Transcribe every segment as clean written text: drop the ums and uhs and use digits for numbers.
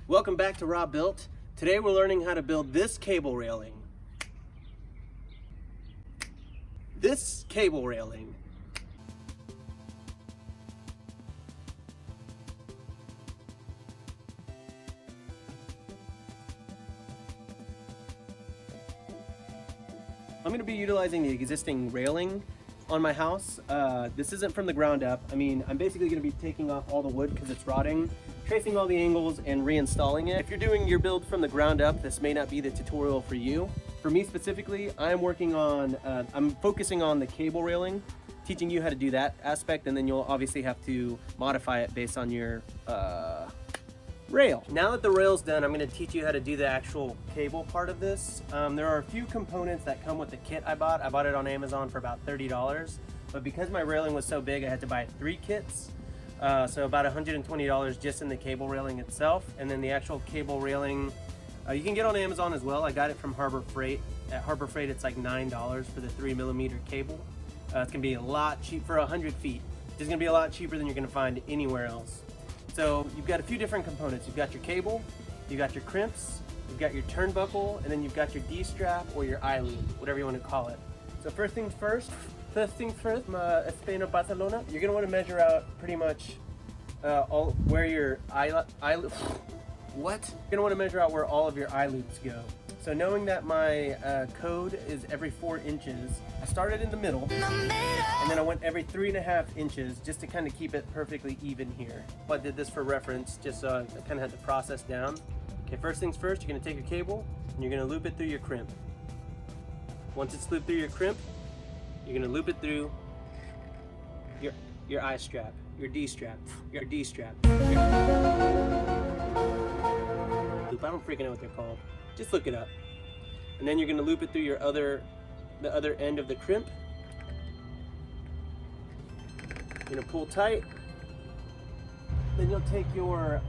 Welcome back to Rob Built. Today we're learning how to build this cable railing. This cable railing. I'm going to be utilizing the existing railing on my house. This isn't from the ground up. I mean, I'm basically going to be taking off all the wood because it's rotting, tracing all the angles and reinstalling it. If you're doing your build from the ground up, this may not be the tutorial for you. For me specifically, I'm focusing on the cable railing, teaching you how to do that aspect, and then you'll obviously have to modify it based on your rail. Now that the rail's done, I'm going to teach you how to do the actual cable part of this. There are a few components that come with the kit I bought. I bought it on Amazon for about $30, but because my railing was so big, I had to buy 3 kits. So about $120 just in the cable railing itself, and then the actual cable railing you can get on Amazon as well. I got it from Harbor Freight. At Harbor Freight, it's like $9 for the 3mm cable. It's gonna be a lot cheap for 100 feet. It's gonna be a lot cheaper than you're gonna find anywhere else. So you've got a few different components. You've got your cable, you've got your crimps, you've got your turnbuckle, and then you've got your D-strap or your eye-loop, whatever you want to call it. So first things first, Spain or Barcelona, you're gonna want to measure out pretty much where your eye-loop, what? You're gonna want to measure out where all of your eye-loops go. So knowing that my code is every 4 inches, I started in the middle, and then I went every 3.5 inches just to kind of keep it perfectly even here. I did this for reference, just so I kind of had the process down. Okay, first things first, you're gonna take your cable, and you're gonna loop it through your crimp. Once it's looped through your crimp, you're gonna loop it through your eye strap, your D-strap, your D-strap. Loop, I don't freaking know what they're called. Just look it up. And then you're gonna loop it through the other end of the crimp. You're gonna pull tight. Then you'll take your,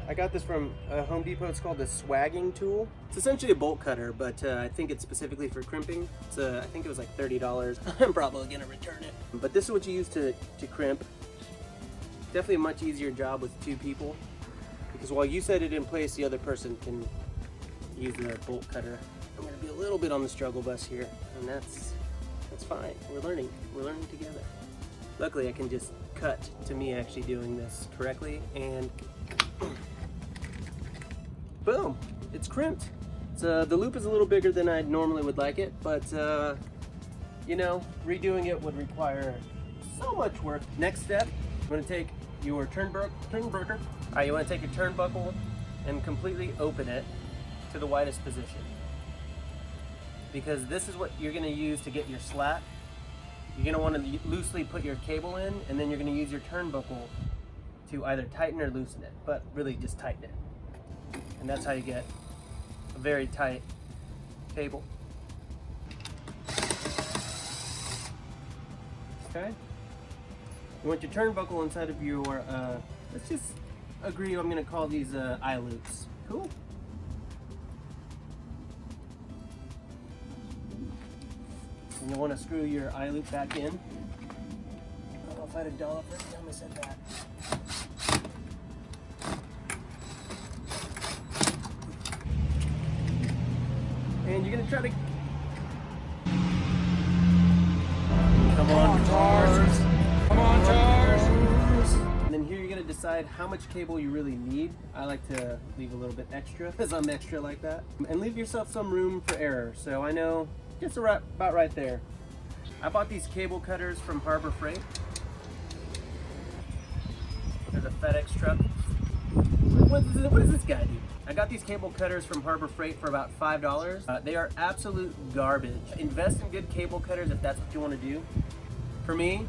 I got this from Home Depot, it's called the swagging tool. It's essentially a bolt cutter, but I think it's specifically for crimping. It's I think it was like $30. I'm probably gonna return it. But this is what you use to crimp. Definitely a much easier job with 2 people, because while you set it in place, the other person can use the bolt cutter. I'm gonna be a little bit on the struggle bus here, and that's fine. We're learning together. Luckily, I can just cut to me actually doing this correctly, and boom, it's crimped. So the loop is a little bigger than I normally would like it, but you know, redoing it would require so much work. Next step, I'm gonna take your turnbuckle. All right, you wanna take your turnbuckle and completely open it to the widest position, because this is what you're going to use to get your slat. You're going to want to loosely put your cable in, and then you're going to use your turnbuckle to either tighten or loosen it, but really just tighten it. And that's how you get a very tight cable. Okay? You want your turnbuckle inside of your, let's just agree I'm going to call these eye loops. Cool? And you'll want to screw your eye loop back in. I don't know if I had $1 for every time I said that. And you're going to try to... Come on, cars! Come on, cars! And then here you're going to decide how much cable you really need. I like to leave a little bit extra, because I'm extra like that. And leave yourself some room for error. So I know just about right there. I bought these cable cutters from Harbor Freight. There's a FedEx truck. What does this guy do? I got these cable cutters from Harbor Freight for about $5. They are absolute garbage. Invest in good cable cutters if that's what you want to do. For me,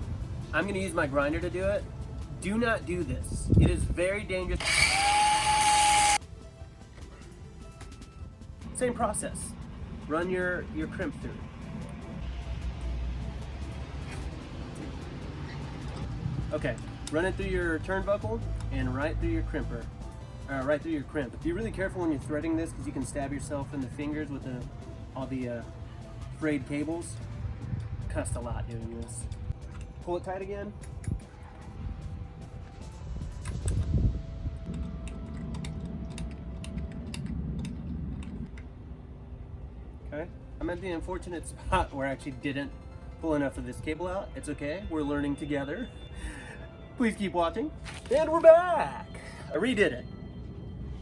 I'm going to use my grinder to do it. Do not do this. It is very dangerous. Same process. Run your crimp through. Okay, run it through your turnbuckle and right through your crimper. Right through your crimp. Be really careful when you're threading this, because you can stab yourself in the fingers with all the frayed cables. Cussed a lot doing this. Pull it tight again. Okay, I'm at the unfortunate spot where I actually didn't pull enough of this cable out. It's okay, we're learning together. Please keep watching. And we're back! I redid it.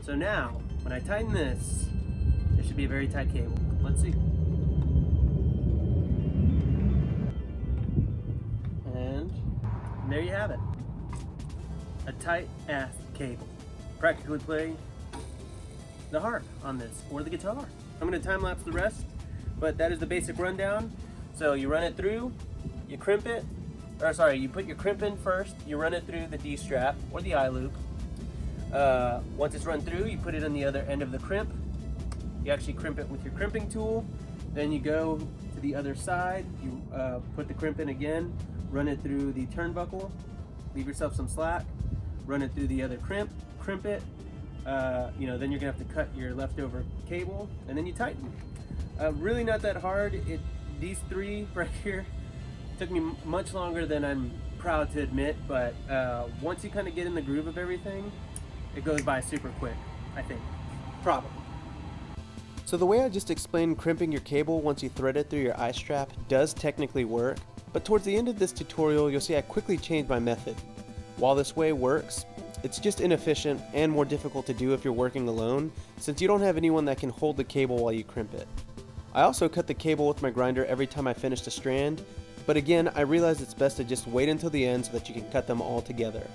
So now, when I tighten this, it should be a very tight cable. Let's see. And there you have it. A tight ass cable. Practically play the harp on this, or the guitar. I'm gonna time lapse the rest, but that is the basic rundown. So you run it through, you crimp it, or sorry, you put your crimp in first, you run it through the D strap or the eye loop. Once it's run through, you put it on the other end of the crimp. You actually crimp it with your crimping tool. Then you go to the other side, you put the crimp in again, run it through the turnbuckle, leave yourself some slack, run it through the other crimp it. Then you're gonna have to cut your leftover cable, and then you tighten. Really not that hard. These three right here took me much longer than I'm proud to admit, but once you kind of get in the groove of everything, it goes by super quick, I think. Probably. So the way I just explained crimping your cable once you thread it through your eye strap does technically work, but towards the end of this tutorial you'll see I quickly changed my method. While this way works, it's just inefficient and more difficult to do if you're working alone, since you don't have anyone that can hold the cable while you crimp it. I also cut the cable with my grinder every time I finished a strand, but again, I realized it's best to just wait until the end so that you can cut them all together.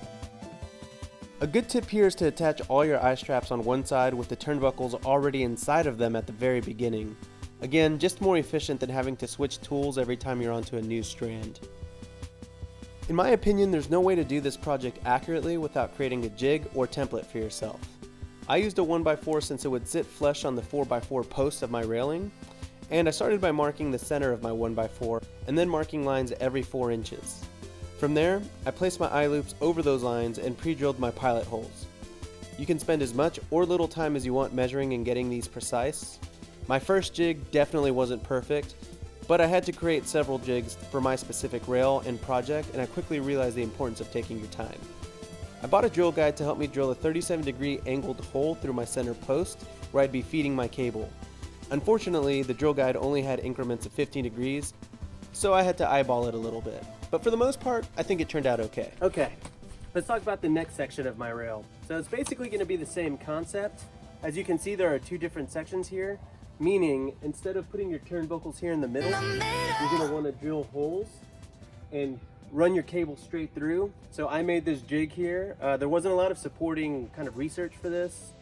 A good tip here is to attach all your eye straps on one side with the turnbuckles already inside of them at the very beginning. Again, just more efficient than having to switch tools every time you're onto a new strand. In my opinion, there's no way to do this project accurately without creating a jig or template for yourself. I used a 1x4 since it would sit flush on the 4x4 post of my railing, and I started by marking the center of my 1x4 and then marking lines every 4 inches. From there, I placed my eye loops over those lines and pre-drilled my pilot holes. You can spend as much or little time as you want measuring and getting these precise. My first jig definitely wasn't perfect, but I had to create several jigs for my specific rail and project, and I quickly realized the importance of taking your time. I bought a drill guide to help me drill a 37-degree angled hole through my center post where I'd be feeding my cable. Unfortunately, the drill guide only had increments of 15 degrees, so I had to eyeball it a little bit. But for the most part, I think it turned out okay. Okay, let's talk about the next section of my rail. So it's basically going to be the same concept. As you can see, there are 2 different sections here. Meaning, instead of putting your turnbuckles here in the middle, you're going to want to drill holes and run your cable straight through. So I made this jig here. There wasn't a lot of supporting kind of research for this.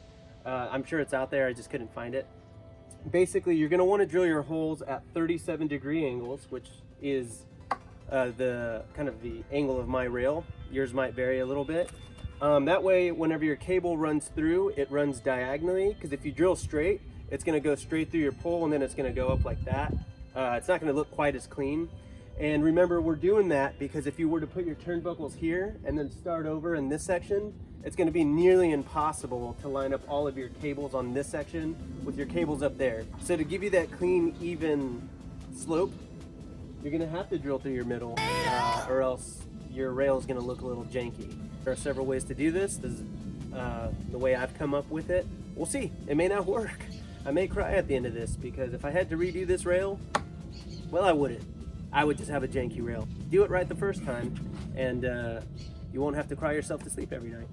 I'm sure it's out there, I just couldn't find it. Basically, you're going to want to drill your holes at 37-degree angles, which is the kind of the angle of my rail. Yours might vary a little bit. That way, whenever your cable runs through, it runs diagonally, because if you drill straight, it's going to go straight through your pole and then it's going to go up like that. It's not going to look quite as clean. And remember, we're doing that because if you were to put your turnbuckles here and then start over in this section, it's going to be nearly impossible to line up all of your cables on this section with your cables up there. So to give you that clean, even slope, you're going to have to drill through your middle or else your rail is going to look a little janky. There are several ways to do this. This is the way I've come up with it. We'll see. It may not work. I may cry at the end of this because if I had to redo this rail, well, I wouldn't. I would just have a janky rail. Do it right the first time and you won't have to cry yourself to sleep every night.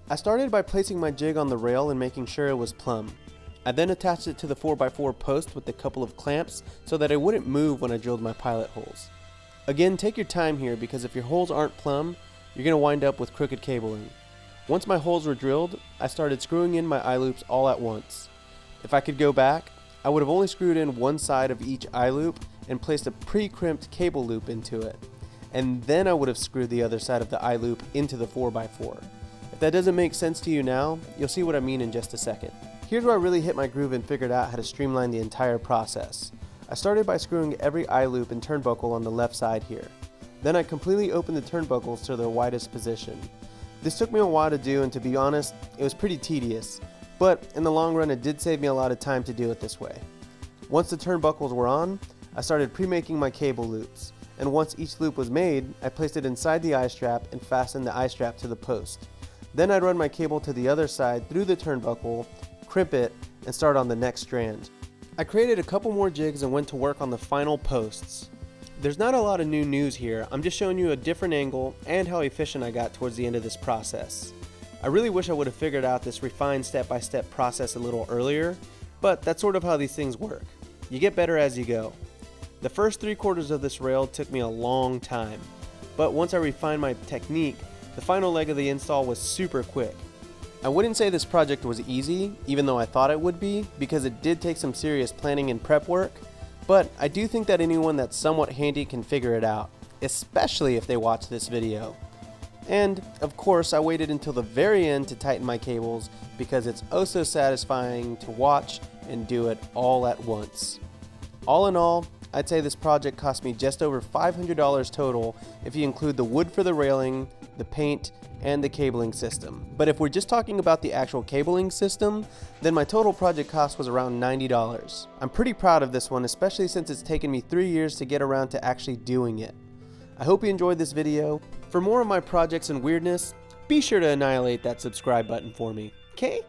I started by placing my jig on the rail and making sure it was plumb. I then attached it to the 4x4 post with a couple of clamps so that it wouldn't move when I drilled my pilot holes. Again, take your time here because if your holes aren't plumb, you're going to wind up with crooked cabling. Once my holes were drilled, I started screwing in my eye loops all at once. If I could go back, I would have only screwed in one side of each eye loop and placed a pre-crimped cable loop into it, and then I would have screwed the other side of the eye loop into the 4x4. If that doesn't make sense to you now, you'll see what I mean in just a second. Here's where I really hit my groove and figured out how to streamline the entire process. I started by screwing every eye loop and turnbuckle on the left side here. Then I completely opened the turnbuckles to their widest position. This took me a while to do, and to be honest, it was pretty tedious, but in the long run it did save me a lot of time to do it this way. Once the turnbuckles were on, I started pre-making my cable loops, and once each loop was made, I placed it inside the eye strap and fastened the eye strap to the post. Then I'd run my cable to the other side through the turnbuckle, crimp it, and start on the next strand. I created a couple more jigs and went to work on the final posts. There's not a lot of new news here, I'm just showing you a different angle and how efficient I got towards the end of this process. I really wish I would have figured out this refined step-by-step process a little earlier, but that's sort of how these things work. You get better as you go. The first 3/4 of this rail took me a long time, but once I refined my technique, the final leg of the install was super quick. I wouldn't say this project was easy, even though I thought it would be, because it did take some serious planning and prep work, but I do think that anyone that's somewhat handy can figure it out, especially if they watch this video. And, of course, I waited until the very end to tighten my cables because it's oh so satisfying to watch and do it all at once. All in all, I'd say this project cost me just over $500 total if you include the wood for the railing, the paint, and the cabling system. But if we're just talking about the actual cabling system, then my total project cost was around $90. I'm pretty proud of this one, especially since it's taken me 3 years to get around to actually doing it. I hope you enjoyed this video. For more of my projects and weirdness, be sure to annihilate that subscribe button for me, okay?